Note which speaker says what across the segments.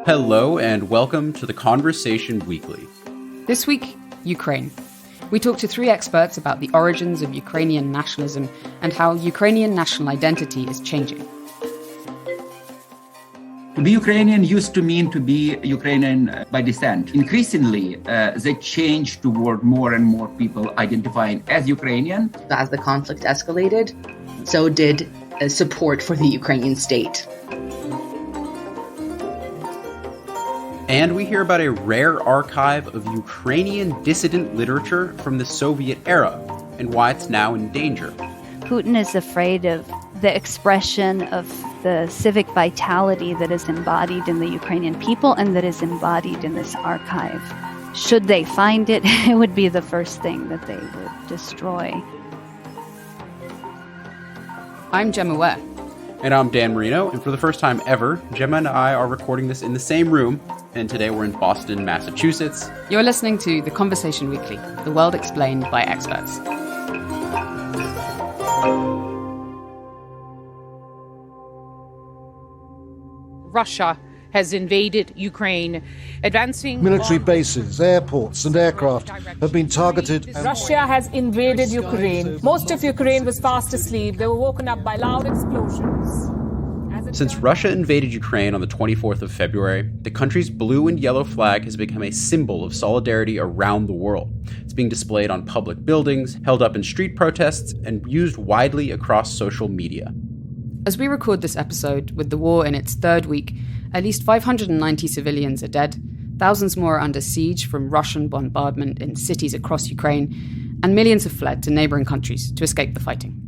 Speaker 1: Hello and welcome to the Conversation Weekly.
Speaker 2: This week, Ukraine. We talk to three experts about the origins of Ukrainian nationalism and how Ukrainian national identity is changing.
Speaker 3: To be Ukrainian used to mean to be Ukrainian by descent. Increasingly, they change toward more and more people identifying as Ukrainian.
Speaker 4: As the conflict escalated, so did support for the Ukrainian state.
Speaker 1: And we hear about a rare archive of Ukrainian dissident literature from the Soviet era and why it's now in danger.
Speaker 5: Putin is afraid of the expression of the civic vitality that is embodied in the Ukrainian people and that is embodied in this archive. Should they find it, it would be the first thing that they would destroy.
Speaker 2: I'm Gemma Ware.
Speaker 1: And I'm Dan Marino, and for the first time ever, Gemma and I are recording this in the same room, and today we're in Boston, Massachusetts.
Speaker 2: You're listening to The Conversation Weekly, the world explained by experts.
Speaker 6: Russia has invaded Ukraine, advancing...
Speaker 7: Military bases, airports and aircraft have been targeted.
Speaker 8: Russia has invaded Ukraine. Most of Ukraine was fast asleep. They were woken up by loud explosions.
Speaker 1: Since Russia invaded Ukraine on the 24th of February, the country's blue and yellow flag has become a symbol of solidarity around the world. It's being displayed on public buildings, held up in street protests, and used widely across social media.
Speaker 2: As we record this episode, with the war in its third week, at least 590 civilians are dead, thousands more are under siege from Russian bombardment in cities across Ukraine, and millions have fled to neighbouring countries to escape the fighting.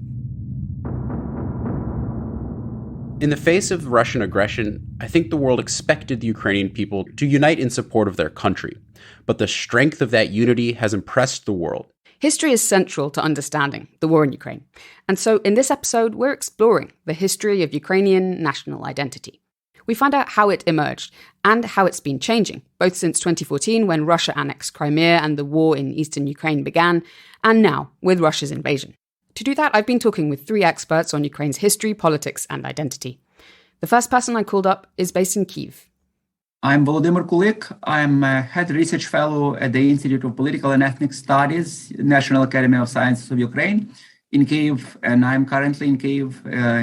Speaker 1: In the face of Russian aggression, I think the world expected the Ukrainian people to unite in support of their country. But the strength of that unity has impressed the world.
Speaker 2: History is central to understanding the war in Ukraine. And so in this episode, we're exploring the history of Ukrainian national identity. We find out how it emerged and how it's been changing, both since 2014 when Russia annexed Crimea and the war in eastern Ukraine began, and now with Russia's invasion. To do that, I've been talking with three experts on Ukraine's history, politics, and identity. The first person I called up is based in Kyiv.
Speaker 3: I'm Volodomyr Kulyk. I'm a head research fellow at the Institute of Political and Ethnic Studies, National Academy of Sciences of Ukraine in Kyiv, and I'm currently in Kyiv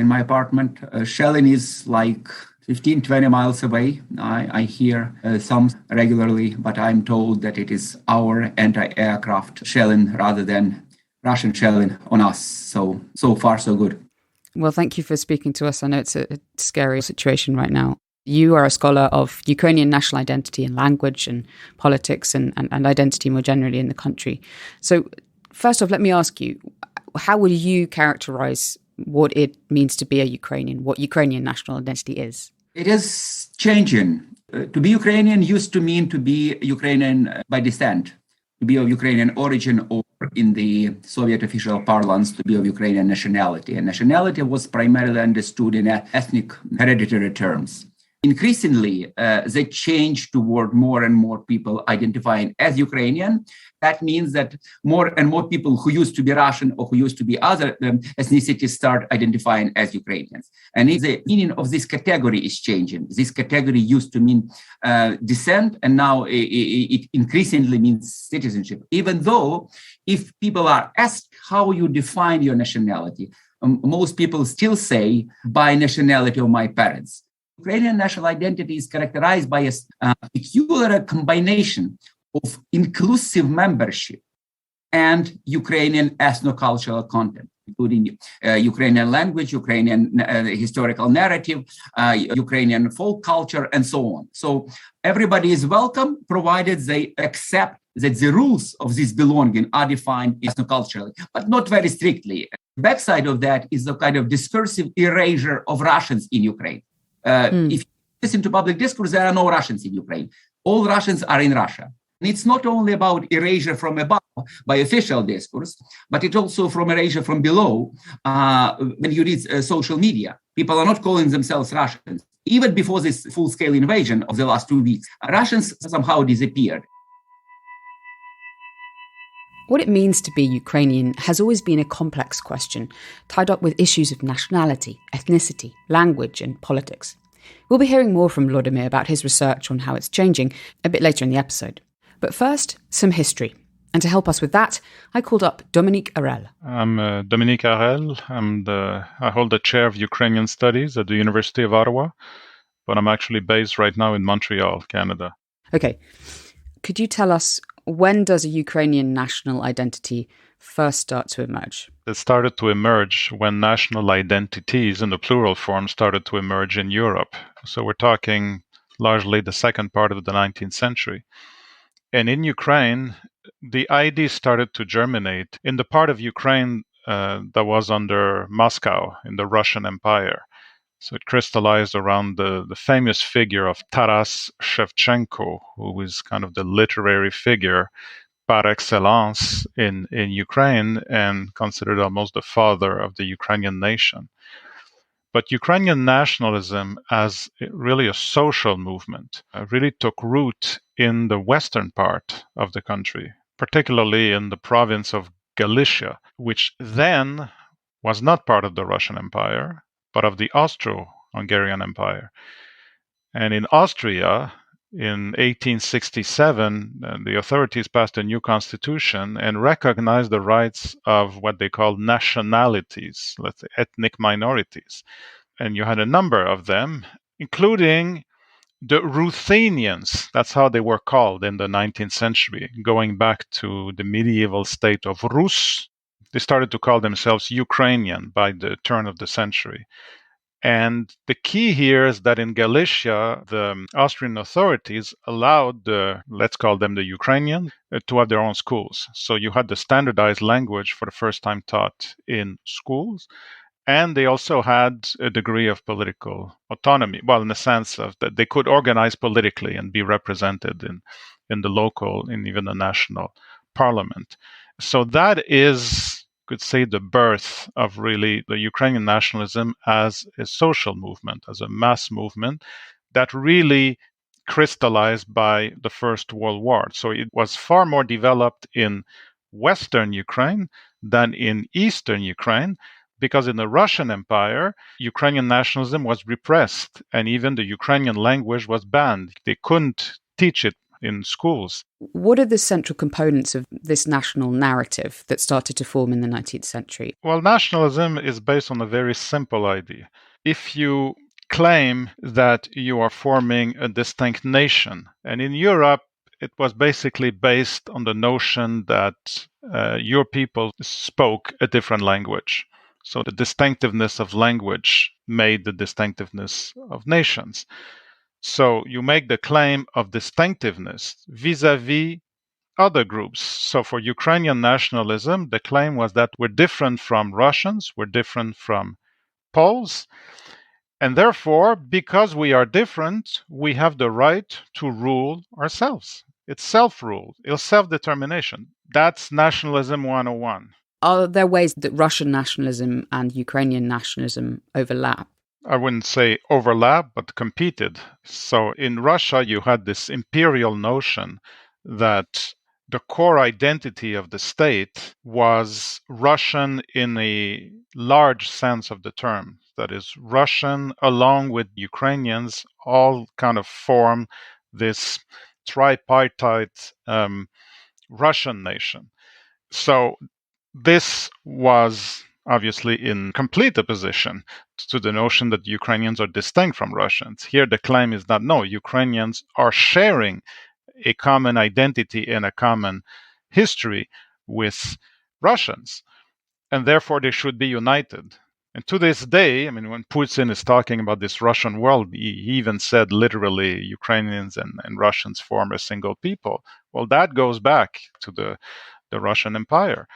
Speaker 3: in my apartment. Shelling is like 15-20 miles away. I hear some regularly, but I'm told that it is our anti-aircraft shelling rather than Russian shelling on us. So far, so good.
Speaker 2: Well, thank you for speaking to us. I know it's a scary situation right now. You are a scholar of Ukrainian national identity and language and politics and identity more generally in the country. So first off, let me ask you, how would you characterize what it means to be a Ukrainian, what Ukrainian national identity is?
Speaker 3: It is changing. To be Ukrainian used to mean to be Ukrainian by descent, to be of Ukrainian origin, or in the Soviet official parlance, to be of Ukrainian nationality. And nationality was primarily understood in ethnic hereditary terms. Increasingly, they change toward more and more people identifying as Ukrainian. That means that more and more people who used to be Russian or who used to be other ethnicities start identifying as Ukrainians. And the meaning of this category is changing. This category used to mean descent, and now it increasingly means citizenship. Even though if people are asked how you define your nationality, most people still say by nationality of my parents. Ukrainian national identity is characterized by a peculiar combination of inclusive membership and Ukrainian ethno-cultural content, including Ukrainian language, Ukrainian historical narrative, Ukrainian folk culture, and so on. So everybody is welcome, provided they accept that the rules of this belonging are defined ethno-culturally, but not very strictly. The backside of that is the kind of discursive erasure of Russians in Ukraine. If you listen to public discourse, there are no Russians in Ukraine. All Russians are in Russia. And it's not only about erasure from above by official discourse, but it's also from erasure from below. When you read social media, people are not calling themselves Russians. Even before this full-scale invasion of the last 2 weeks, Russians somehow disappeared.
Speaker 2: What it means to be Ukrainian has always been a complex question, tied up with issues of nationality, ethnicity, language, and politics. We'll be hearing more from Volodomyr about his research on how it's changing a bit later in the episode. But first, some history. And to help us with that, I called up Dominique Arel.
Speaker 9: I'm Dominique Arel. I hold the Chair of Ukrainian Studies at the University of Ottawa, but I'm actually based right now in Montreal, Canada.
Speaker 2: Okay. Could you tell us, when does a Ukrainian national identity first start to emerge?
Speaker 9: It started to emerge when national identities in the plural form started to emerge in Europe. So we're talking largely the second part of the 19th century. And in Ukraine, the idea started to germinate in the part of Ukraine that was under Moscow in the Russian Empire. So it crystallized around the famous figure of Taras Shevchenko, who is kind of the literary figure par excellence in Ukraine and considered almost the father of the Ukrainian nation. But Ukrainian nationalism as really a social movement really took root in the western part of the country, particularly in the province of Galicia, which then was not part of the Russian Empire, but of the Austro-Hungarian Empire. And in Austria, in 1867, the authorities passed a new constitution and recognized the rights of what they called nationalities, let's say ethnic minorities. And you had a number of them, including the Ruthenians. That's how they were called in the 19th century, going back to the medieval state of Rus. They started to call themselves Ukrainian by the turn of the century. And the key here is that in Galicia, the Austrian authorities allowed let's call them the Ukrainians, to have their own schools. So you had the standardized language for the first time taught in schools. And they also had a degree of political autonomy, well, in the sense of that they could organize politically and be represented in the local and even the national parliament. So that is, could say, the birth of really the Ukrainian nationalism as a social movement, as a mass movement that really crystallized by the First World War. So it was far more developed in Western Ukraine than in Eastern Ukraine, because in the Russian Empire, Ukrainian nationalism was repressed, and even the Ukrainian language was banned. They couldn't teach it in schools.
Speaker 2: What are the central components of this national narrative that started to form in the 19th century?
Speaker 9: Well, nationalism is based on a very simple idea. If you claim that you are forming a distinct nation, and in Europe, it was basically based on the notion that your people spoke a different language. So the distinctiveness of language made the distinctiveness of nations. So you make the claim of distinctiveness vis-a-vis other groups. So for Ukrainian nationalism, the claim was that we're different from Russians, we're different from Poles, and therefore, because we are different, we have the right to rule ourselves. It's self-rule, it's self-determination. That's nationalism 101.
Speaker 2: Are there ways that Russian nationalism and Ukrainian nationalism overlap?
Speaker 9: I wouldn't say overlap, but competed. So in Russia, you had this imperial notion that the core identity of the state was Russian in a large sense of the term. That is, Russian along with Ukrainians all kind of form this tripartite Russian nation. So this was obviously in complete opposition to the notion that Ukrainians are distinct from Russians. Here the claim is that no, Ukrainians are sharing a common identity and a common history with Russians, and therefore they should be united. And to this day, I mean, when Putin is talking about this Russian world, he even said literally Ukrainians and Russians form a single people. Well, that goes back to the Russian Empire.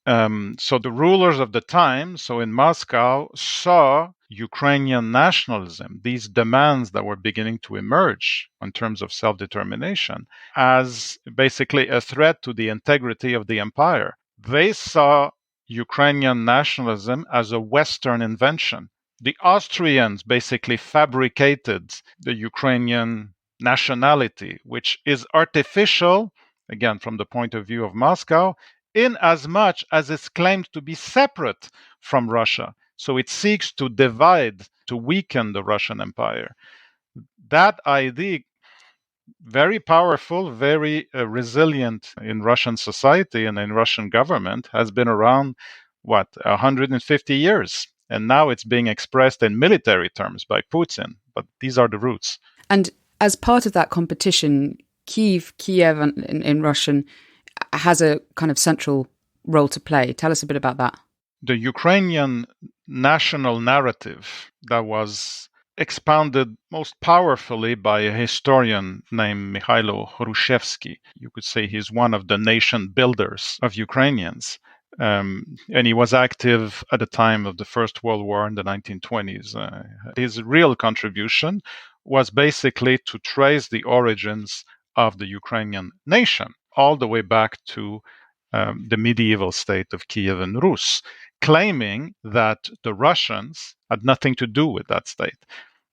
Speaker 9: So the rulers of the time, so in Moscow, saw Ukrainian nationalism, these demands that were beginning to emerge in terms of self-determination, as basically a threat to the integrity of the empire. They saw Ukrainian nationalism as a Western invention. The Austrians basically fabricated the Ukrainian nationality, which is artificial, again, from the point of view of Moscow, in as much as it's claimed to be separate from Russia. So it seeks to divide, to weaken the Russian Empire. That idea, very powerful, very resilient in Russian society and in Russian government, has been around, 150 years. And now it's being expressed in military terms by Putin. But these are the roots.
Speaker 2: And as part of that competition, Kyiv in Russian, has a kind of central role to play. Tell us a bit about that.
Speaker 9: The Ukrainian national narrative that was expounded most powerfully by a historian named Mikhailo Hrushevsky. You could say he's one of the nation builders of Ukrainians. And he was active at the time of the First World War in the 1920s. His real contribution was basically to trace the origins of the Ukrainian nation all the way back to the medieval state of Kyiv and Rus, claiming that the Russians had nothing to do with that state,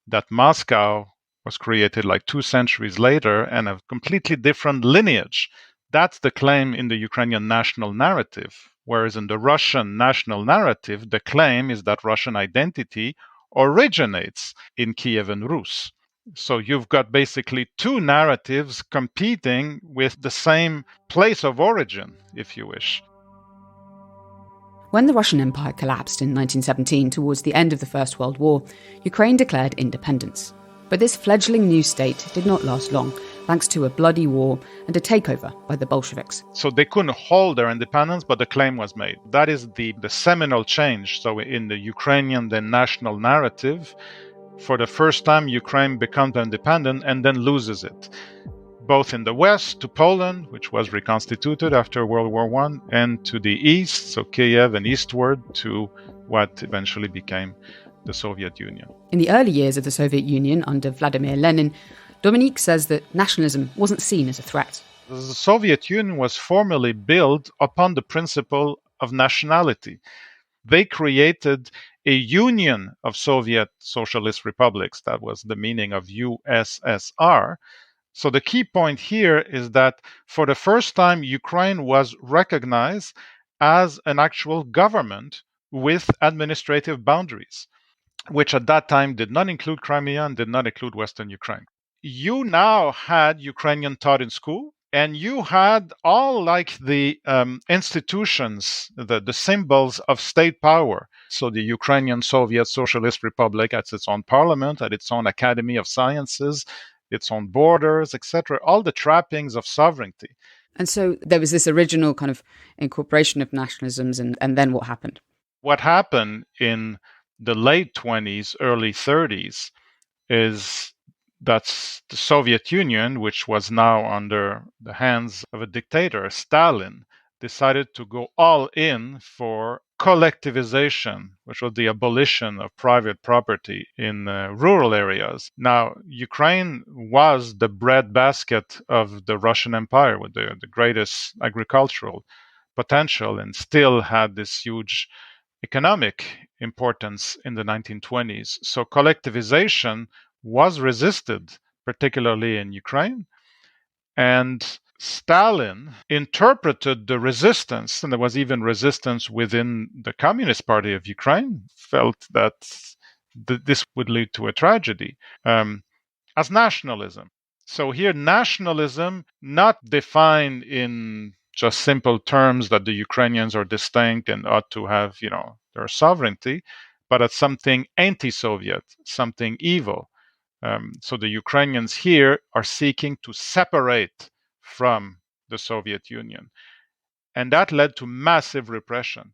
Speaker 9: that Moscow was created like 2 centuries later and a completely different lineage. That's the claim in the Ukrainian national narrative, whereas in the Russian national narrative, the claim is that Russian identity originates in Kyiv and Rus. So you've got basically 2 narratives competing with the same place of origin, if you wish.
Speaker 2: When the Russian Empire collapsed in 1917 towards the end of the First World War, Ukraine declared independence. But this fledgling new state did not last long, thanks to a bloody war and a takeover by the Bolsheviks.
Speaker 9: So they couldn't hold their independence, but the claim was made. That is the seminal change. So in the Ukrainian then national narrative, for the first time, Ukraine becomes independent and then loses it, both in the west to Poland, which was reconstituted after World War I, and to the east, so Kyiv, and eastward to what eventually became the Soviet Union.
Speaker 2: In the early years of the Soviet Union under Vladimir Lenin, Dominique says that nationalism wasn't seen as a threat.
Speaker 9: The Soviet Union was formally built upon the principle of nationality. They created a union of Soviet socialist republics. That was the meaning of USSR. So the key point here is that for the first time, Ukraine was recognized as an actual government with administrative boundaries, which at that time did not include Crimea and did not include Western Ukraine. You now had Ukrainian taught in school, and you had all like the institutions, the symbols of state power. So the Ukrainian Soviet Socialist Republic has its own parliament, had its own Academy of Sciences, its own borders, etc., all the trappings of sovereignty.
Speaker 2: And so there was this original kind of incorporation of nationalisms, and then what happened?
Speaker 9: What happened in the late 20s, early 30s, is that the Soviet Union, which was now under the hands of a dictator, Stalin, decided to go all in for collectivization, which was the abolition of private property in rural areas. Now, Ukraine was the breadbasket of the Russian Empire with the greatest agricultural potential and still had this huge economic importance in the 1920s. So collectivization was resisted, particularly in Ukraine. And Stalin interpreted the resistance, and there was even resistance within the Communist Party of Ukraine, felt that this would lead to a tragedy, as nationalism. So here, nationalism, not defined in just simple terms that the Ukrainians are distinct and ought to have, their sovereignty, but as something anti-Soviet, something evil. So the Ukrainians here are seeking to separate from the Soviet Union. And that led to massive repression.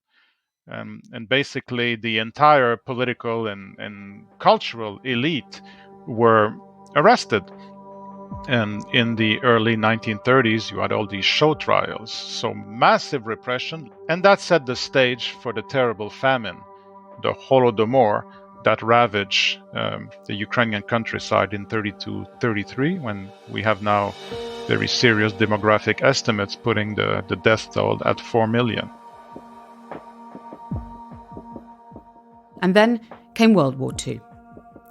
Speaker 9: And basically the entire political and cultural elite were arrested. And in the early 1930s, you had all these show trials. So massive repression. And that set the stage for the terrible famine, the Holodomyr, that ravaged the Ukrainian countryside in 32-33, when we have now very serious demographic estimates putting the death toll at 4 million.
Speaker 2: And then came World War II.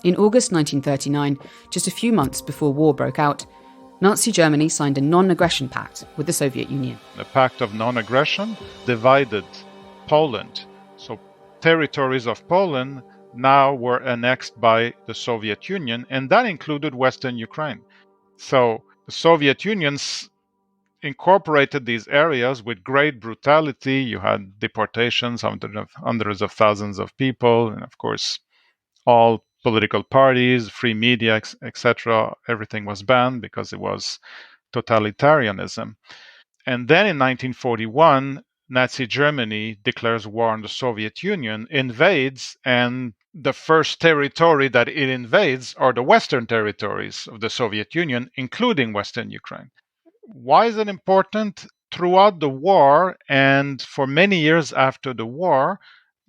Speaker 2: In August 1939, just a few months before war broke out, Nazi Germany signed a non-aggression pact with the Soviet Union.
Speaker 9: The pact of non-aggression divided Poland. So territories of Poland now were annexed by the Soviet Union, and that included Western Ukraine. So the Soviet Union incorporated these areas with great brutality. You had deportations, hundreds of thousands of people, and of course, all political parties, free media, etc. Everything was banned because it was totalitarianism. And then in 1941, Nazi Germany declares war on the Soviet Union, invades, and the first territory that it invades are the Western territories of the Soviet Union, including Western Ukraine. Why is it important? Throughout the war and for many years after the war,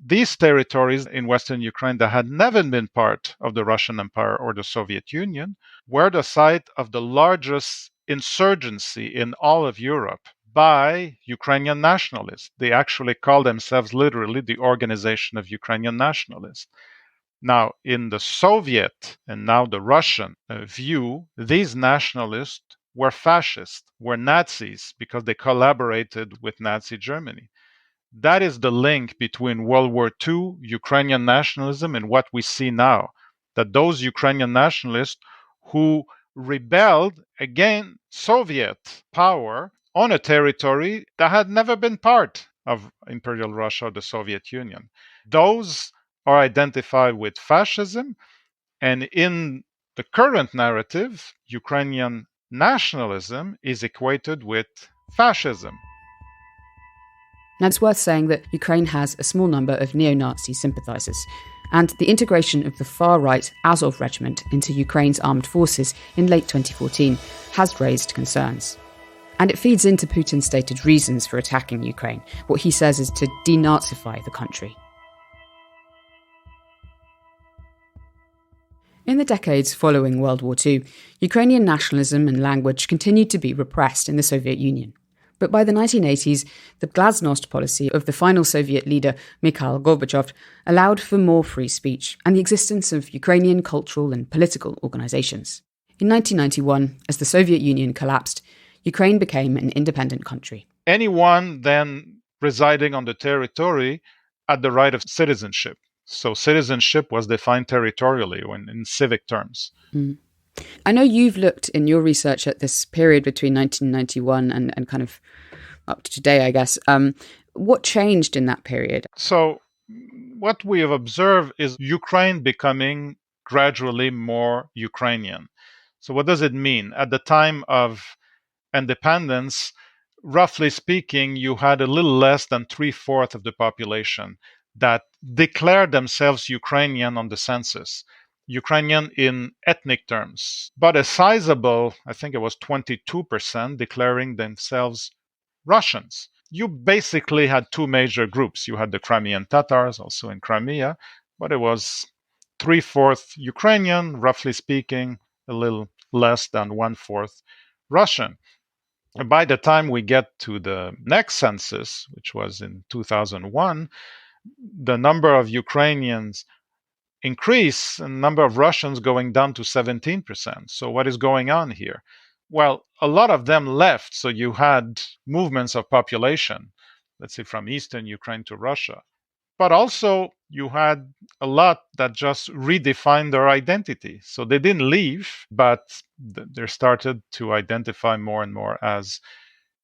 Speaker 9: these territories in Western Ukraine that had never been part of the Russian Empire or the Soviet Union were the site of the largest insurgency in all of Europe by Ukrainian nationalists. They actually call themselves literally the Organization of Ukrainian Nationalists. Now, in the Soviet and now the Russian view, these nationalists were fascists, were Nazis, because they collaborated with Nazi Germany. That is the link between World War II, Ukrainian nationalism, and what we see now. That those Ukrainian nationalists who rebelled against Soviet power on a territory that had never been part of Imperial Russia or the Soviet Union. Those are identified with fascism, and in the current narrative, Ukrainian nationalism is equated with fascism.
Speaker 2: Now, it's worth saying that Ukraine has a small number of neo-Nazi sympathisers, and the integration of the far-right Azov regiment into Ukraine's armed forces in late 2014 has raised concerns. And it feeds into Putin's stated reasons for attacking Ukraine. What he says is to denazify the country. In the decades following World War II, Ukrainian nationalism and language continued to be repressed in the Soviet Union. But by the 1980s, the glasnost policy of the final Soviet leader Mikhail Gorbachev allowed for more free speech and the existence of Ukrainian cultural and political organisations. In 1991, as the Soviet Union collapsed, Ukraine became an independent country.
Speaker 9: Anyone then residing on the territory had the right of citizenship. So citizenship was defined territorially in civic terms.
Speaker 2: Mm. I know you've looked in your research at this period between 1991 and kind of up to today, I guess. What changed in that period?
Speaker 9: So what we have observed is Ukraine becoming gradually more Ukrainian. So what does it mean? At the time of independence, roughly speaking, you had a little less than 3/4 of the population that declared themselves Ukrainian on the census. Ukrainian in ethnic terms, but a sizable, I think it was 22%, declaring themselves Russians. You basically had two major groups. You had the Crimean Tatars, also in Crimea, but it was 3/4 Ukrainian, roughly speaking, a little less than 1/4 Russian. And by the time we get to the next census, which was in 2001, the number of Ukrainians increase and the number of Russians going down to 17%. So what is going on here? Well, a lot of them left. So you had movements of population, let's say from Eastern Ukraine to Russia. But also you had a lot that just redefined their identity. So they didn't leave, but they started to identify more and more as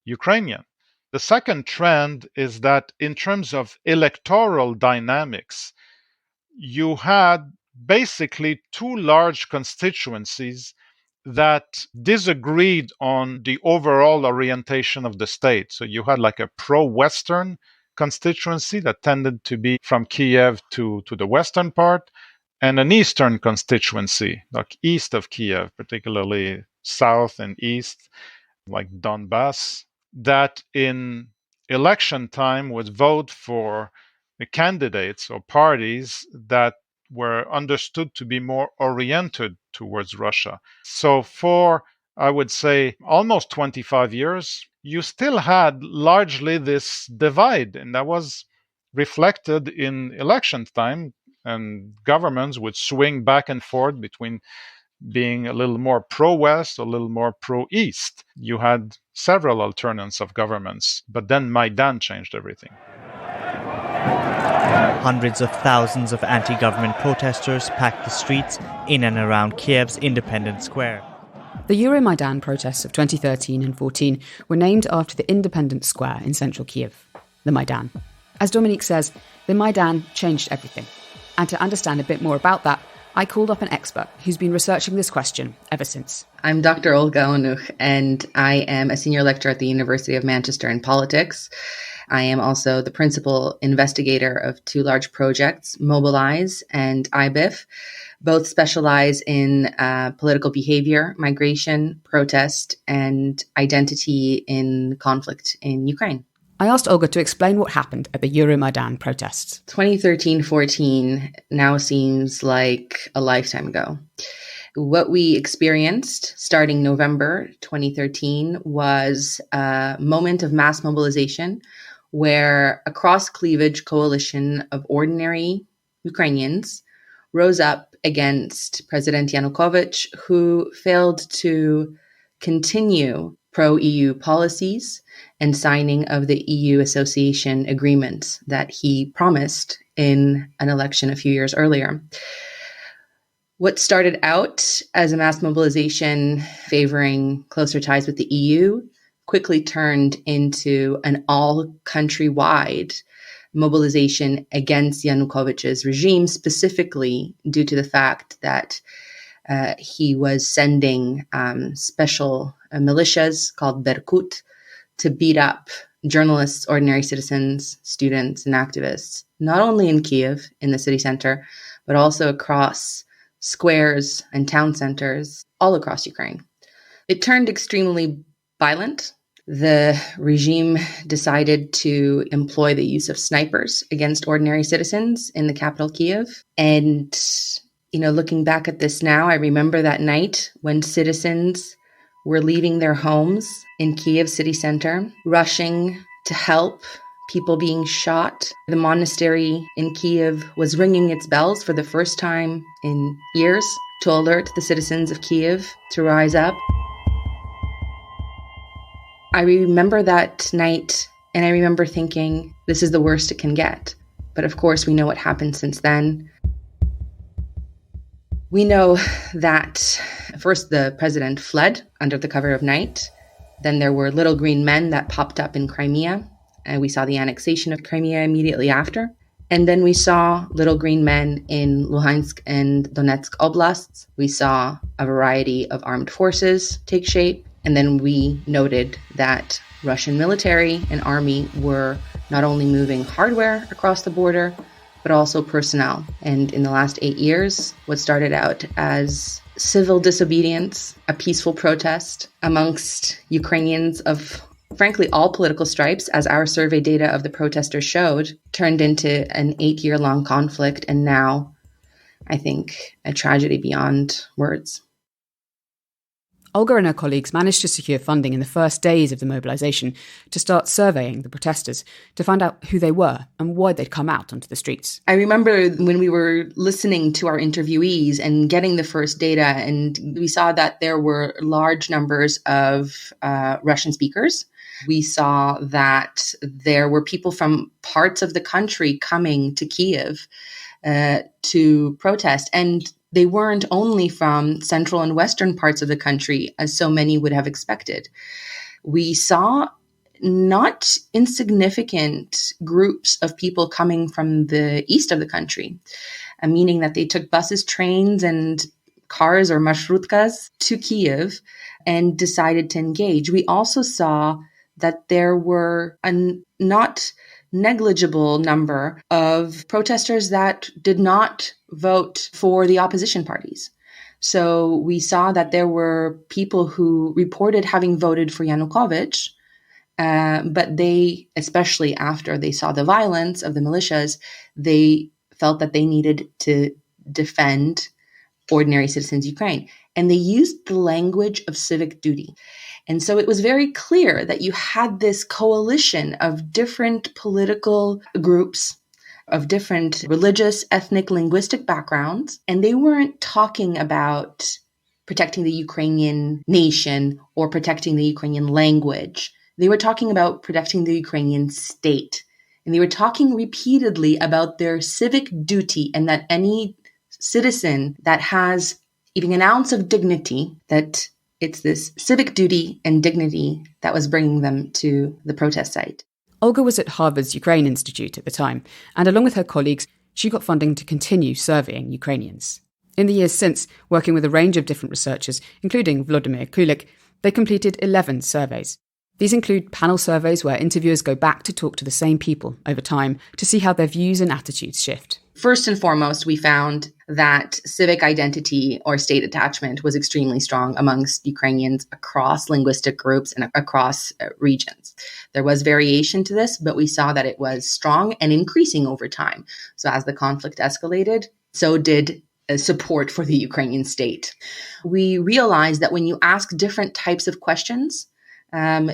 Speaker 9: Ukrainian. The second trend is that in terms of electoral dynamics, you had basically two large constituencies that disagreed on the overall orientation of the state. So you had like a pro-Western constituency that tended to be from Kyiv to the western part, and an eastern constituency, like east of Kyiv, particularly south and east, like Donbass, that in election time would vote for the candidates or parties that were understood to be more oriented towards Russia. So for, I would say, almost 25 years, you still had largely this divide, and that was reflected in election time, and governments would swing back and forth between being a little more pro-West, a little more pro-East. You had several alternates of governments, but then Maidan changed everything.
Speaker 10: Hundreds of thousands of anti-government protesters packed the streets in and around Kyiv's Independence Square.
Speaker 2: The Euromaidan protests of 2013 and 14 were named after the Independence Square in central Kyiv, the Maidan. As Dominique says, the Maidan changed everything. And to understand a bit more about that, I called up an expert who's been researching this question ever since.
Speaker 4: I'm Dr. Olga Onuch, and I am a senior lecturer at the University of Manchester in politics. I am also the principal investigator of two large projects, Mobilize and IBIF. Both specialize in political behavior, migration, protest, and identity in conflict in Ukraine.
Speaker 2: I asked Olga to explain what happened at the Euromaidan protests.
Speaker 4: 2013-14 now seems like a lifetime ago. What we experienced starting November 2013 was a moment of mass mobilization where a cross-cleavage coalition of ordinary Ukrainians rose up against President Yanukovych, who failed to continue pro-EU policies and signing of the EU association agreements that he promised in an election a few years earlier. What started out as a mass mobilization favoring closer ties with the EU quickly turned into an all-countrywide mobilization against Yanukovych's regime, specifically due to the fact that he was sending special militias called Berkut to beat up journalists, ordinary citizens, students, and activists, not only in Kyiv, in the city center, but also across squares and town centers all across Ukraine. It turned extremely violent. The regime decided to employ the use of snipers against ordinary citizens in the capital, Kyiv. And, looking back at this now, I remember that night when citizens were leaving their homes in Kyiv city center, rushing to help people being shot. The monastery in Kyiv was ringing its bells for the first time in years to alert the citizens of Kyiv to rise up. I remember that night, and I remember thinking, this is the worst it can get. But of course, we know what happened since then. We know that first the president fled under the cover of night. Then there were little green men that popped up in Crimea. And we saw the annexation of Crimea immediately after. And then we saw little green men in Luhansk and Donetsk oblasts. We saw a variety of armed forces take shape. And then we noted that Russian military and army were not only moving hardware across the border, but also personnel. And in the last 8 years, what started out as civil disobedience, a peaceful protest amongst Ukrainians of, frankly, all political stripes, as our survey data of the protesters showed, turned into an 8-year-long conflict. And now, I think, a tragedy beyond words.
Speaker 2: Olga and her colleagues managed to secure funding in the first days of the mobilization to start surveying the protesters to find out who they were and why they'd come out onto the streets.
Speaker 4: I remember when we were listening to our interviewees and getting the first data, and we saw that there were large numbers of Russian speakers. We saw that there were people from parts of the country coming to Kyiv to protest. And they weren't only from central and western parts of the country, as so many would have expected. We saw not insignificant groups of people coming from the east of the country, meaning that they took buses, trains, and cars or marshrutkas to Kyiv and decided to engage. We also saw that there were a not negligible number of protesters that did not vote for the opposition parties. So we saw that there were people who reported having voted for Yanukovych, but they, especially after they saw the violence of the militias, they felt that they needed to defend ordinary citizens' Ukraine. And they used the language of civic duty. And so it was very clear that you had this coalition of different political groups, of different religious, ethnic, linguistic backgrounds, and they weren't talking about protecting the Ukrainian nation or protecting the Ukrainian language. They were talking about protecting the Ukrainian state And they were talking repeatedly about their civic duty, and that any citizen that has even an ounce of dignity, that it's this civic duty and dignity that was bringing them to the protest site.
Speaker 2: Olga was at Harvard's Ukraine Institute at the time, and along with her colleagues, she got funding to continue surveying Ukrainians. In the years since, working with a range of different researchers, including Volodomyr Kulyk, they completed 11 surveys. These include panel surveys where interviewers go back to talk to the same people over time to see how their views and attitudes shift.
Speaker 4: First and foremost, we found that civic identity or state attachment was extremely strong amongst Ukrainians across linguistic groups and across regions. There was variation to this, but we saw that it was strong and increasing over time. So as the conflict escalated, so did support for the Ukrainian state. We realized that when you ask different types of questions,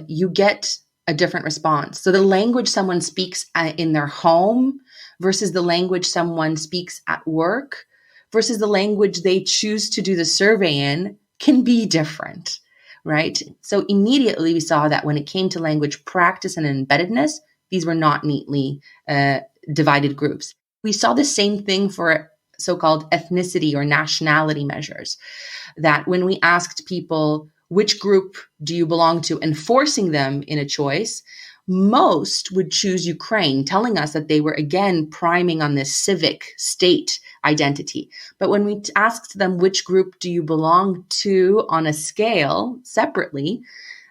Speaker 4: you get a different response. So the language someone speaks in their home versus the language someone speaks at work versus the language they choose to do the survey in can be different, right? So immediately we saw that when it came to language practice and embeddedness, these were not neatly divided groups. We saw the same thing for so-called ethnicity or nationality measures, that when we asked people, which group do you belong to, and forcing them in a choice, most would choose Ukraine, telling us that they were again priming on this civic state identity. But when we asked them which group do you belong to on a scale separately,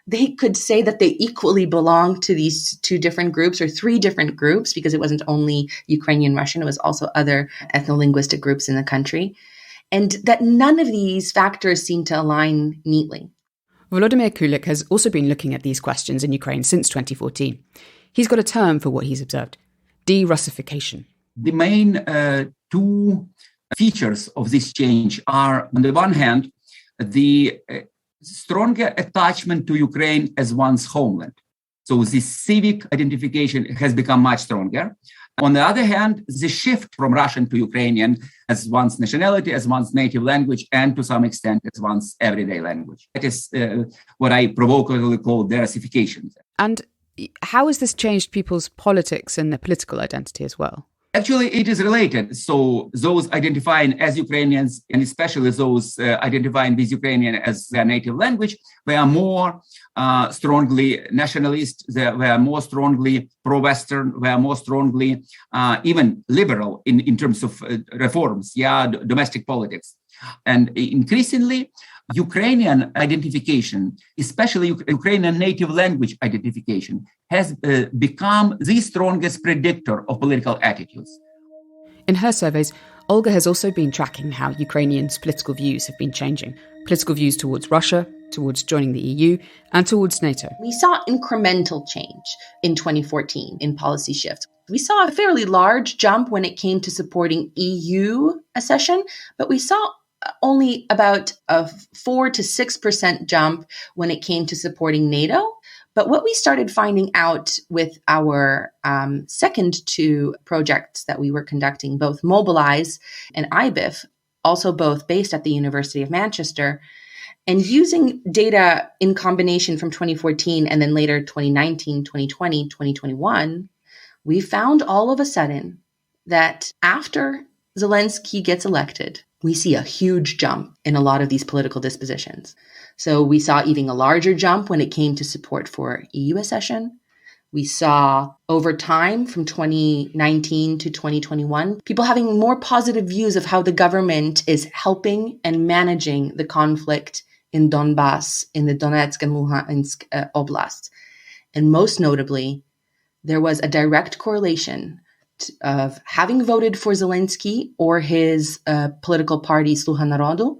Speaker 4: they could say that they equally belong to these two different groups or three different groups, because it wasn't only Ukrainian Russian, it was also other ethno-linguistic groups in the country. And that none of these factors seem to align neatly.
Speaker 2: Volodomyr Kulyk has also been looking at these questions in Ukraine since 2014. He's got a term for what he's observed: de-Russification.
Speaker 3: The main two features of this change are, on the one hand, the stronger attachment to Ukraine as one's homeland. So the civic identification has become much stronger. On the other hand, the shift from Russian to Ukrainian as one's nationality, as one's native language, and to some extent as one's everyday language. That is what I provocatively call de-Russification.
Speaker 2: And how has this changed people's politics and their political identity as well?
Speaker 3: Actually, it is related. So those identifying as Ukrainians, and especially those identifying with Ukrainian as their native language, they are more strongly nationalist, they were more strongly pro-Western, they are more strongly even liberal in terms of reforms, domestic politics. And increasingly, Ukrainian identification, especially Ukrainian native language identification, has become the strongest predictor of political attitudes.
Speaker 2: In her surveys, Olga has also been tracking how Ukrainians' political views have been changing. Political views towards Russia, towards joining the EU, and towards NATO.
Speaker 4: We saw incremental change in 2014 in policy shifts. We saw a fairly large jump when it came to supporting EU accession, but we saw only about a 4 to 6% jump when it came to supporting NATO. But what we started finding out with our second two projects that we were conducting, both Mobilize and IBIF, also both based at the University of Manchester, and using data in combination from 2014 and then later 2019, 2020, 2021, we found all of a sudden that after Zelensky gets elected, we see a huge jump in a lot of these political dispositions. So we saw even a larger jump when it came to support for EU accession. We saw over time from 2019 to 2021, people having more positive views of how the government is helping and managing the conflict in Donbass, in the Donetsk and Luhansk oblasts. And most notably, there was a direct correlation of having voted for Zelensky or his political party, Sluha Narodu,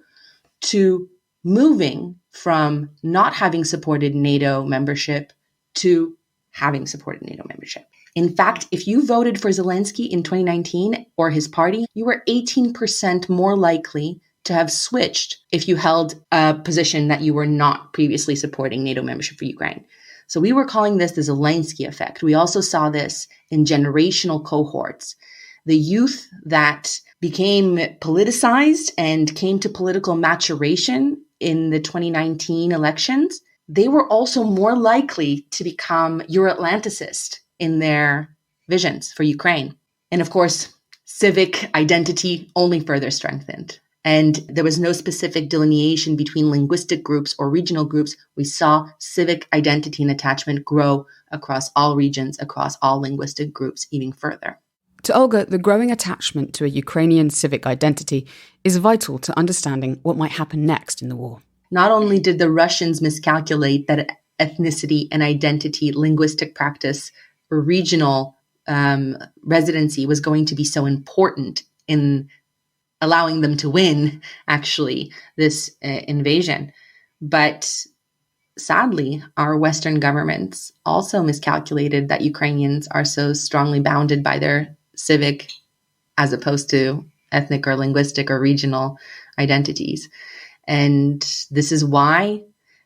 Speaker 4: to moving from not having supported NATO membership to having supported NATO membership. In fact, if you voted for Zelensky in 2019 or his party, you were 18% more likely to have switched if you held a position that you were not previously supporting NATO membership for Ukraine. So we were calling this the Zelensky effect. We also saw this in generational cohorts. The youth that became politicized and came to political maturation in the 2019 elections, they were also more likely to become Euro-Atlanticist in their visions for Ukraine. And of course, civic identity only further strengthened. And there was no specific delineation between linguistic groups or regional groups. We saw civic identity and attachment grow across all regions, across all linguistic groups, even further.
Speaker 2: To Olga, the growing attachment to a Ukrainian civic identity is vital to understanding what might happen next in the war.
Speaker 4: Not only did the Russians miscalculate that ethnicity and identity, linguistic practice, or regional residency was going to be so important in allowing them to win, actually, this invasion. But sadly, our Western governments also miscalculated that Ukrainians are so strongly bounded by their civic as opposed to ethnic or linguistic or regional identities. And this is why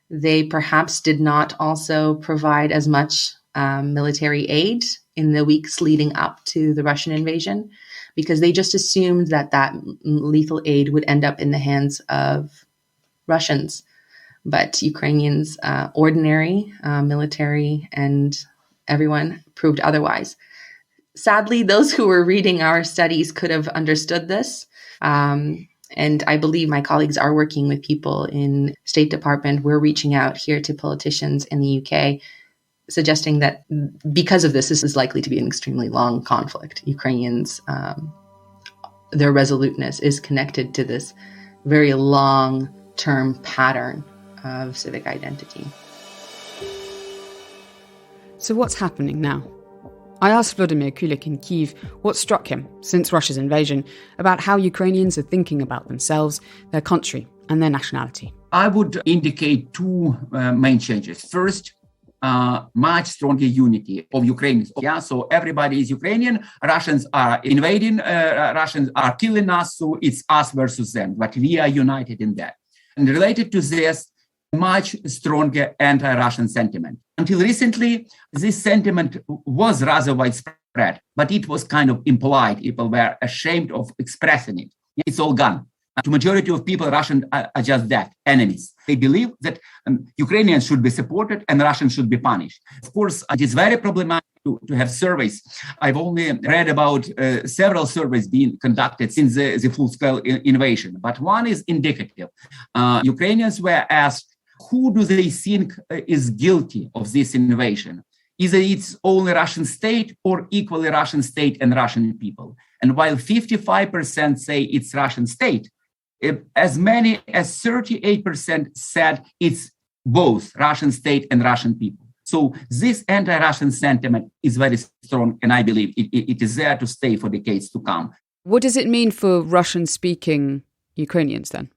Speaker 4: they perhaps did not also provide as much military aid in the weeks leading up to the Russian invasion, because they just assumed that lethal aid would end up in the hands of Russians. But Ukrainians, ordinary military and everyone proved otherwise. Sadly, those who were reading our studies could have understood this. And I believe my colleagues are working with people in State Department. We're reaching out here to politicians in the UK, suggesting that because of this is likely to be an extremely long conflict. Ukrainians, their resoluteness is connected to this very long-term pattern of civic identity.
Speaker 2: So what's happening now? I asked Volodomyr Kulyk in Kyiv what struck him since Russia's invasion about how Ukrainians are thinking about themselves, their country, and their nationality.
Speaker 3: I would indicate two main changes. First, much stronger unity of Ukrainians. Yeah, so everybody is Ukrainian. Russians are invading. Russians are killing us. So it's us versus them. But we are united in that. And related to this, much stronger anti-Russian sentiment. Until recently, this sentiment was rather widespread, but it was kind of impolite. People were ashamed of expressing it. It's all gone. To majority of people, Russians are just that, enemies. They believe that Ukrainians should be supported and Russians should be punished. Of course, it is very problematic to have surveys. I've only read about several surveys being conducted since the full-scale invasion, but one is indicative. Ukrainians were asked, who do they think is guilty of this invasion? Either it's only Russian state or equally Russian state and Russian people. And while 55% say it's Russian state, as many as 38% said it's both Russian state and Russian people. So this anti-Russian sentiment is very strong, and I believe it is there to stay for decades to come.
Speaker 2: What does it mean for Russian-speaking Ukrainians then?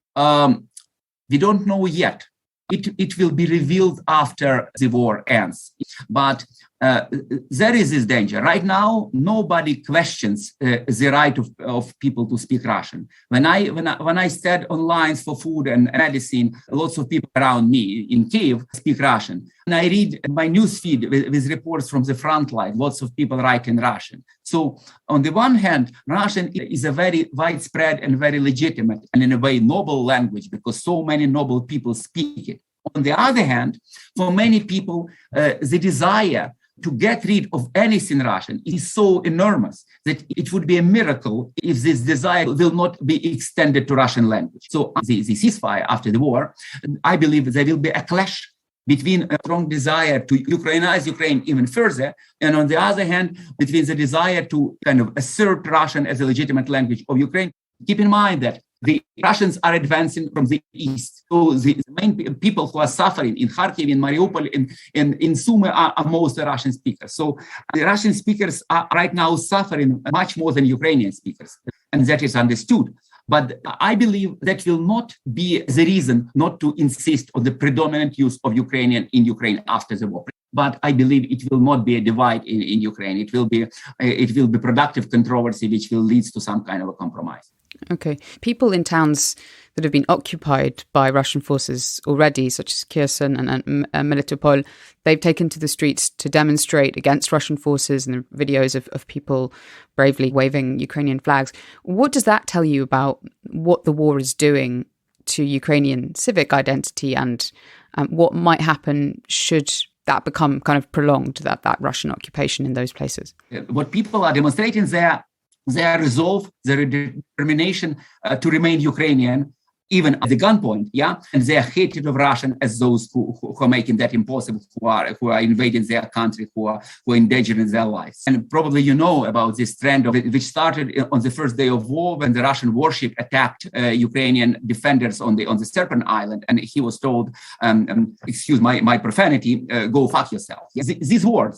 Speaker 3: We don't know yet. It will be revealed after the war ends. But there is this danger. Right now, nobody questions the right of people to speak Russian. When I stand on lines for food and medicine, lots of people around me in Kyiv speak Russian. And I read my newsfeed with reports from the front line. Lots of people write in Russian. So on the one hand, Russian is a very widespread and very legitimate and in a way noble language because so many noble people speak it. On the other hand, for many people, the desire to get rid of anything Russian is so enormous that it would be a miracle if this desire will not be extended to Russian language. So the ceasefire after the war, I believe there will be a clash between a strong desire to Ukrainize Ukraine even further, and on the other hand, between the desire to kind of assert Russian as a legitimate language of Ukraine. Keep in mind that the Russians are advancing from the east. So the main people who are suffering in Kharkiv, in Mariupol, in Sumy are mostly Russian speakers. So the Russian speakers are right now suffering much more than Ukrainian speakers. And that is understood. But I believe that will not be the reason not to insist on the predominant use of Ukrainian in Ukraine after the war. But I believe it will not be a divide in Ukraine. It will be productive controversy, which will lead to some kind of a compromise.
Speaker 2: Okay. People in towns that have been occupied by Russian forces already, such as Kherson and Melitopol, they've taken to the streets to demonstrate against Russian forces, and the videos of people bravely waving Ukrainian flags. What does that tell you about what the war is doing to Ukrainian civic identity and what might happen should that become kind of prolonged, that Russian occupation in those places?
Speaker 3: What people are demonstrating their resolve, their determination to remain Ukrainian, even at the gunpoint, and their hatred of Russian as those who are making that impossible, who are invading their country, who are endangering their lives. And probably you know about this trend which started on the first day of war when the Russian warship attacked Ukrainian defenders on the Serpent Island, and he was told, excuse my profanity, go fuck yourself. These words,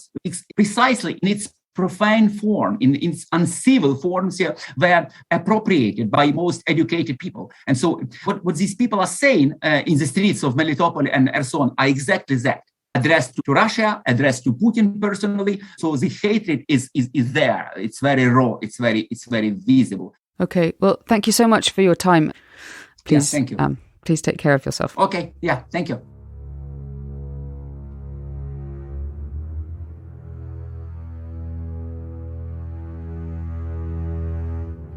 Speaker 3: precisely in its profane form, in uncivil forms, were appropriated by most educated people. And so what these people are saying in the streets of Melitopol and Kherson are exactly that. Addressed to Russia, addressed to Putin personally. So the hatred is there. It's very raw. It's very visible.
Speaker 2: Okay. Well, thank you so much for your time. Please,
Speaker 3: thank you.
Speaker 2: Please take care of yourself.
Speaker 3: Okay. Yeah. Thank you.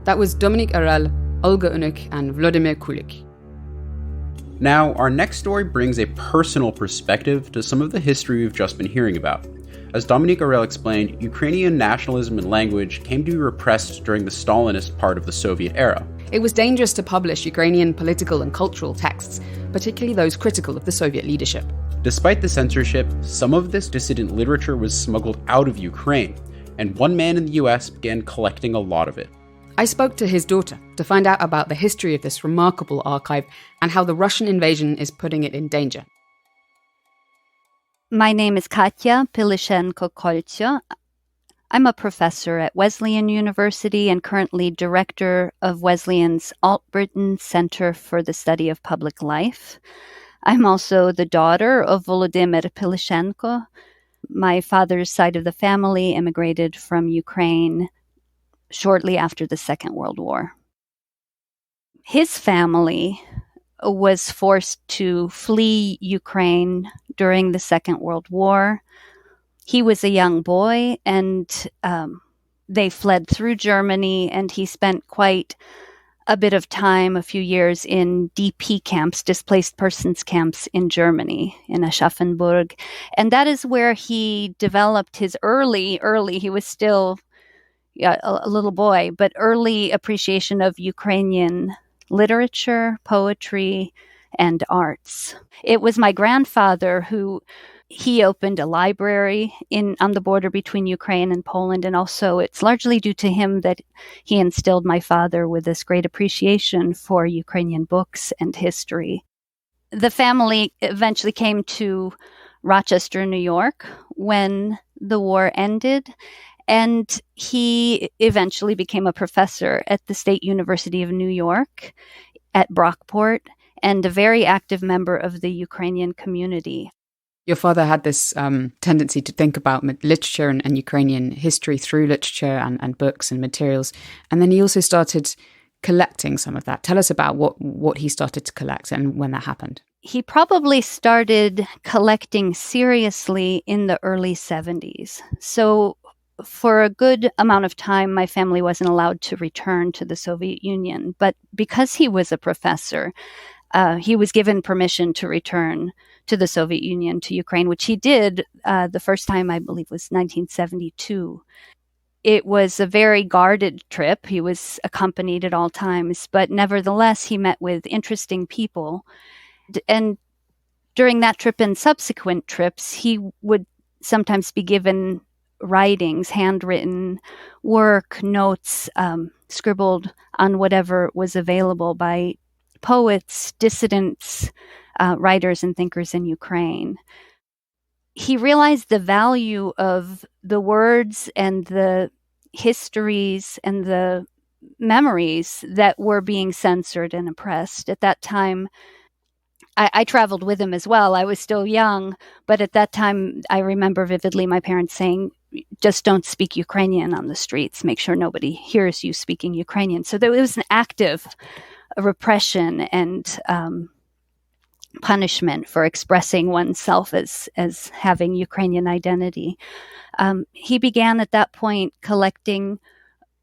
Speaker 2: That was Dominique Arel, Olga Onuch, and Volodomyr Kulyk.
Speaker 1: Now, our next story brings a personal perspective to some of the history we've just been hearing about. As Dominique Arel explained, Ukrainian nationalism and language came to be repressed during the Stalinist part of the Soviet era.
Speaker 2: It was dangerous to publish Ukrainian political and cultural texts, particularly those critical of the Soviet leadership.
Speaker 1: Despite the censorship, some of this dissident literature was smuggled out of Ukraine, and one man in the US began collecting a lot of it.
Speaker 2: I spoke to his daughter to find out about the history of this remarkable archive and how the Russian invasion is putting it in danger.
Speaker 5: My name is Katja Kolcio. I'm a professor at Wesleyan University and currently director of Wesleyan's Alt-Britain Center for the Study of Public Life. I'm also the daughter of Volodymyr Kulyk. My father's side of the family immigrated from Ukraine shortly after the Second World War. His family was forced to flee Ukraine during the Second World War. He was a young boy, and they fled through Germany, and he spent quite a bit of time, a few years, in DP camps, displaced persons camps in Germany, in Aschaffenburg. And that is where he developed his he was still a little boy, but early appreciation of Ukrainian literature, poetry, and arts. It was my grandfather who he opened a library on the border between Ukraine and Poland, and also it's largely due to him that he instilled my father with this great appreciation for Ukrainian books and history. The family eventually came to Rochester, New York, when the war ended, and he eventually became a professor at the State University of New York at Brockport and a very active member of the Ukrainian community.
Speaker 2: Your father had this tendency to think about literature and Ukrainian history through literature and books and materials. And then he also started collecting some of that. Tell us about what he started to collect and when that happened. He
Speaker 5: probably started collecting seriously in the early 70s. So for a good amount of time, my family wasn't allowed to return to the Soviet Union. But because he was a professor, he was given permission to return to the Soviet Union, to Ukraine, which he did the first time, I believe, was 1972. It was a very guarded trip. He was accompanied at all times, but nevertheless, he met with interesting people. And during that trip and subsequent trips, he would sometimes be given writings, handwritten work, notes, scribbled on whatever was available by poets, dissidents, writers and thinkers in Ukraine. He realized the value of the words and the histories and the memories that were being censored and oppressed. At that time, I traveled with him as well. I was still young, but at that time, I remember vividly my parents saying, just don't speak Ukrainian on the streets. Make sure nobody hears you speaking Ukrainian. So there was an active repression and punishment for expressing oneself as having Ukrainian identity. He began at that point collecting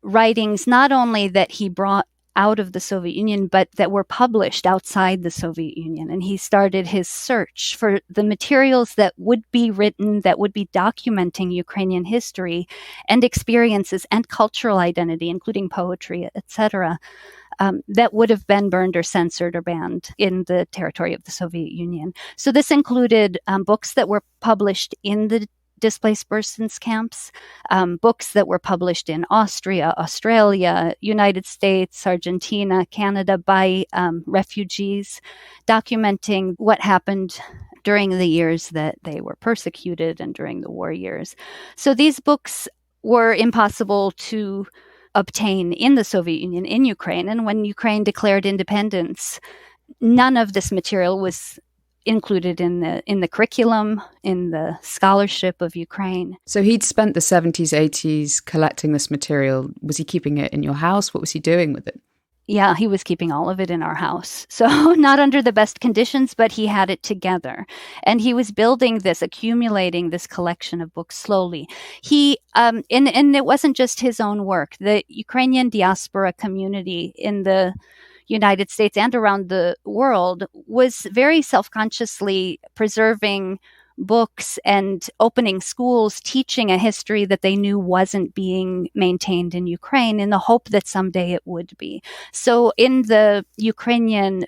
Speaker 5: writings, not only that he brought out of the Soviet Union, but that were published outside the Soviet Union. And he started his search for the materials that would be written, that would be documenting Ukrainian history and experiences and cultural identity, including poetry, etc., that would have been burned or censored or banned in the territory of the Soviet Union. So this included books that were published in the displaced persons camps, books that were published in Austria, Australia, United States, Argentina, Canada by refugees, documenting what happened during the years that they were persecuted and during the war years. So these books were impossible to obtain in the Soviet Union, in Ukraine. And when Ukraine declared independence, none of this material was included in the curriculum, in the scholarship of Ukraine.
Speaker 2: So he'd spent the 70s, 80s collecting this material. Was he keeping it in your house? What was he doing with it?
Speaker 5: Yeah, he was keeping all of it in our house. So not under the best conditions, but he had it together. And he was building this, accumulating this collection of books slowly. He, and it wasn't just his own work. The Ukrainian diaspora community in the United States and around the world was very self-consciously preserving books and opening schools, teaching a history that they knew wasn't being maintained in Ukraine in the hope that someday it would be. So in the Ukrainian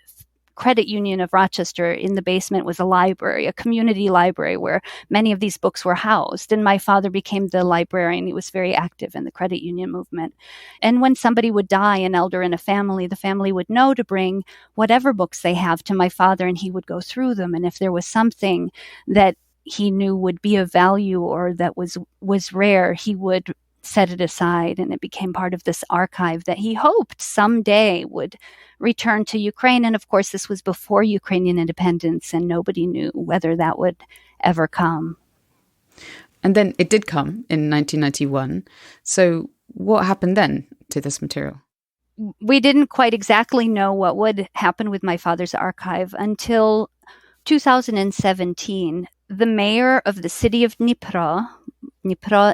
Speaker 5: Credit Union of Rochester, in the basement was a library, a community library where many of these books were housed. And my father became the librarian. He was very active in the credit union movement. And when somebody would die, an elder in a family, the family would know to bring whatever books they have to my father, and he would go through them. And if there was something that he knew would be of value or that was rare, he would set it aside, and it became part of this archive that he hoped someday would return to Ukraine. And of course, this was before Ukrainian independence, and nobody knew whether that would ever come.
Speaker 2: And then it did come in 1991. So what happened then to this material?
Speaker 5: We didn't quite exactly know what would happen with my father's archive until 2017. The mayor of the city of Dnipro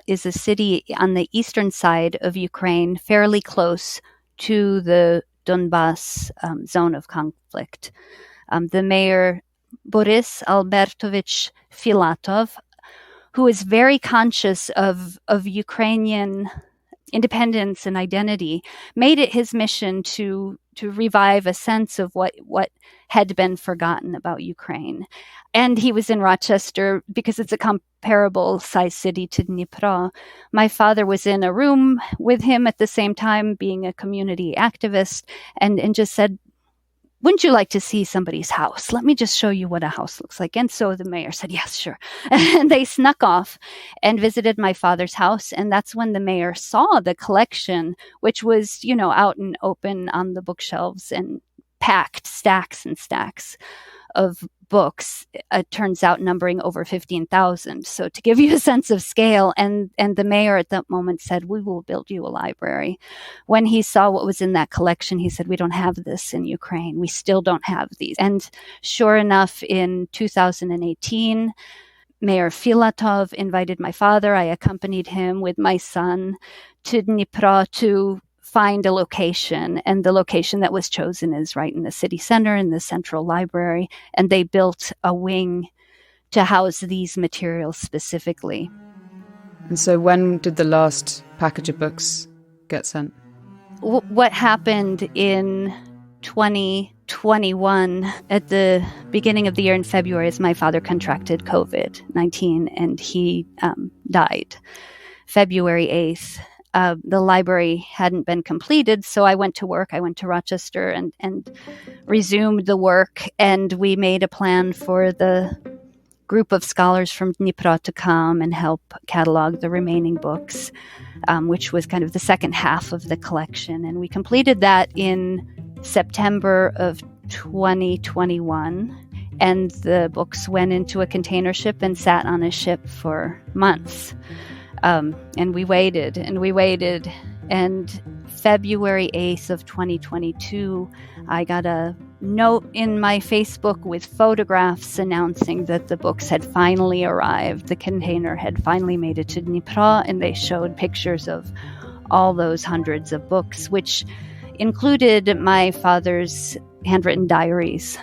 Speaker 5: is a city on the eastern side of Ukraine, fairly close to the Donbas zone of conflict. The mayor, Boris Albertovich Filatov, who is very conscious of Ukrainian independence and identity, made it his mission to revive a sense of what had been forgotten about Ukraine. And he was in Rochester because it's a comparable size city to Dnipro. My father was in a room with him at the same time, being a community activist, and just said, "Wouldn't you like to see somebody's house? Let me just show you what a house looks like." And so the mayor said, "Yes, sure." And they snuck off and visited my father's house. And that's when the mayor saw the collection, which was, out and open on the bookshelves and packed stacks and stacks of books. It turns out numbering over 15,000. So to give you a sense of scale, and the mayor at that moment said, "We will build you a library." When he saw what was in that collection, he said, "We don't have this in Ukraine. We still don't have these." And sure enough, in 2018, Mayor Filatov invited my father. I accompanied him with my son to Dnipro to find a location, and the location that was chosen is right in the city center, in the central library, and they built a wing to house these materials specifically.
Speaker 2: And so when did the last package of books get sent?
Speaker 5: What happened in 2021, at the beginning of the year in February, is my father contracted COVID-19, and he died February 8th. The library hadn't been completed, so I went to work. I went to Rochester and resumed the work, and we made a plan for the group of scholars from Dnipro to come and help catalog the remaining books, which was kind of the second half of the collection. And we completed that in September of 2021, and the books went into a container ship and sat on a ship for months. And we waited, and February 8th of 2022, I got a note in my Facebook with photographs announcing that the books had finally arrived. The container had finally made it to Dnipro, and they showed pictures of all those hundreds of books, which included my father's handwritten diaries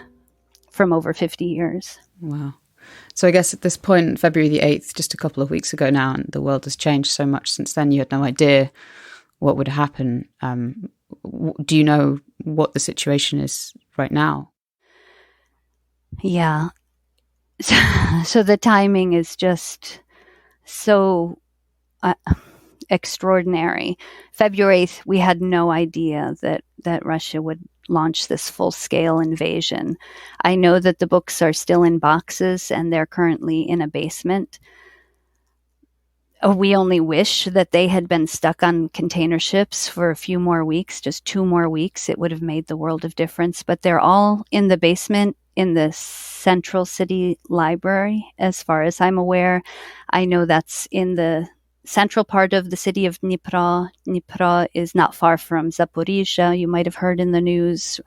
Speaker 5: from over 50 years.
Speaker 2: Wow. So I guess at this point, February the 8th, just a couple of weeks ago now, and the world has changed so much since then, you had no idea what would happen. Do you know what the situation is right now?
Speaker 5: Yeah. So the timing is just so extraordinary. February 8th, we had no idea that Russia would launch this full-scale invasion. I know that the books are still in boxes and they're currently in a basement. We only wish that they had been stuck on container ships for a few more weeks, just 2 more weeks. It would have made the world of difference. But they're all in the basement in the Central City Library, as far as I'm aware. I know that's in the central part of the city of Dnipro. Dnipro is not far from Zaporizhzhia. You might have heard in the news,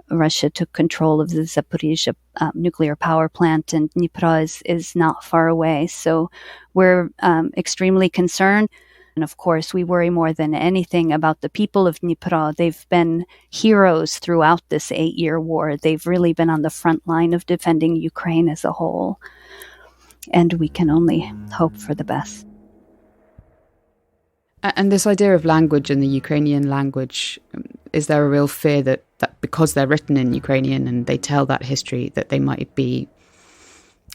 Speaker 5: Russia took control of the Zaporizhzhia nuclear power plant, and Dnipro is not far away. So we're extremely concerned. And of course, we worry more than anything about the people of Dnipro. They've been heroes throughout this 8-year war. They've really been on the front line of defending Ukraine as a whole. And we can only hope for the best.
Speaker 2: And this idea of language and the Ukrainian language, is there a real fear that because they're written in Ukrainian and they tell that history, that they might be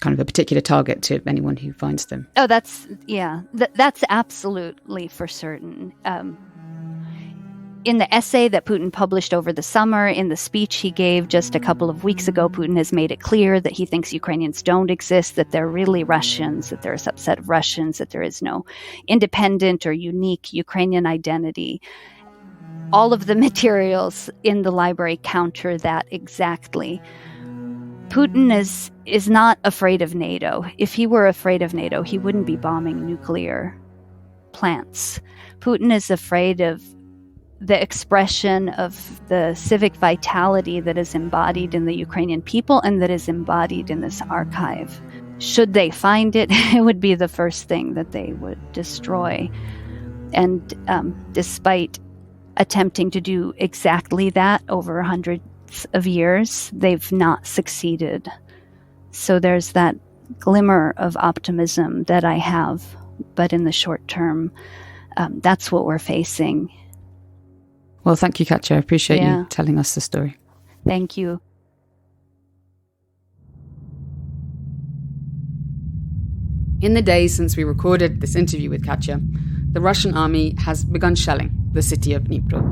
Speaker 2: kind of a particular target to anyone who finds them?
Speaker 5: Oh, that's absolutely for certain. In the essay that Putin published over the summer, in the speech he gave just a couple of weeks ago, Putin has made it clear that he thinks Ukrainians don't exist, that they're really Russians, that they're a subset of Russians, that there is no independent or unique Ukrainian identity. All of the materials in the library counter that exactly. Putin is not afraid of NATO. If he were afraid of NATO, he wouldn't be bombing nuclear plants. Putin is afraid of the expression of the civic vitality that is embodied in the Ukrainian people and that is embodied in this archive. Should they find it, it would be the first thing that they would destroy. And despite attempting to do exactly that over hundreds of years, they've not succeeded. So there's that glimmer of optimism that I have, but in the short term, that's what we're facing.
Speaker 2: Well, thank you, Katja. I appreciate you telling us the story.
Speaker 5: Thank you.
Speaker 2: In the days since we recorded this interview with Katja, the Russian army has begun shelling the city of Dnipro.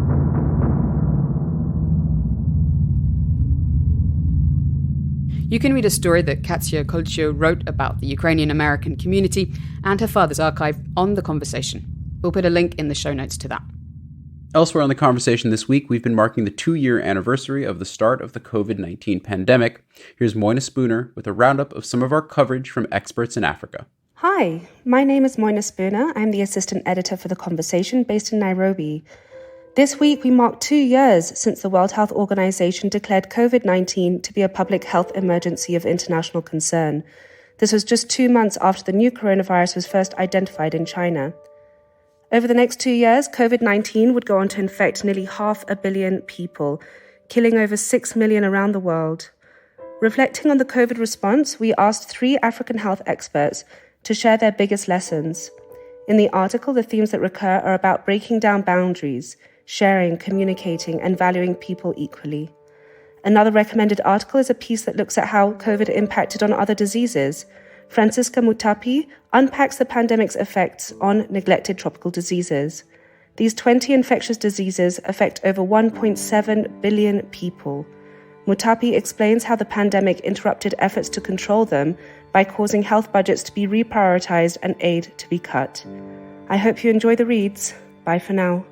Speaker 2: You can read a story that Katja Kolcio wrote about the Ukrainian American community and her father's archive on The Conversation. We'll put a link in the show notes to that.
Speaker 1: Elsewhere on The Conversation this week, we've been marking the 2-year anniversary of the start of the COVID-19 pandemic. Here's Moina Spooner with a roundup of some of our coverage from experts in Africa.
Speaker 11: Hi, my name is Moina Spooner. I'm the assistant editor for The Conversation based in Nairobi. This week, we mark 2 years since the World Health Organization declared COVID-19 to be a public health emergency of international concern. This was just 2 months after the new coronavirus was first identified in China. Over the next 2 years, COVID-19 would go on to infect nearly 500 million people, killing over 6 million around the world. Reflecting on the COVID response, we asked 3 African health experts to share their biggest lessons. In the article, the themes that recur are about breaking down boundaries, sharing, communicating, and valuing people equally. Another recommended article is a piece that looks at how COVID impacted on other diseases. Francisca Mutapi unpacks the pandemic's effects on neglected tropical diseases. These 20 infectious diseases affect over 1.7 billion people. Mutapi explains how the pandemic interrupted efforts to control them by causing health budgets to be reprioritized and aid to be cut. I hope you enjoy the reads. Bye for now.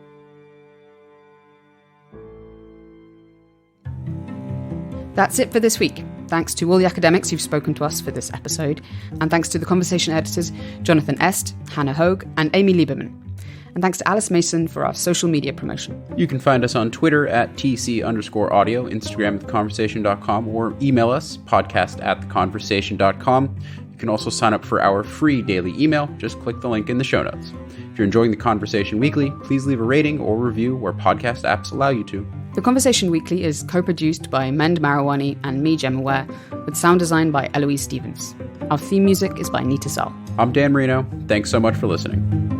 Speaker 2: That's it for this week. Thanks to all the academics who've spoken to us for this episode, and thanks to the Conversation editors Jonathan Est, Hannah Hogue, and Amy Lieberman. And thanks to Alice Mason for our social media promotion.
Speaker 1: You can find us on Twitter at TC_audio, Instagram at theconversation.com, or email us, podcast@theconversation.com. You can also sign up for our free daily email. Just click the link in the show notes. If you're enjoying The Conversation Weekly, please leave a rating or review where podcast apps allow you to.
Speaker 2: The Conversation Weekly is co-produced by Mend Marawani and me, Gemma Ware, with sound design by Eloise Stevens. Our theme music is by Nita Sal.
Speaker 1: I'm Dan Marino. Thanks so much for listening.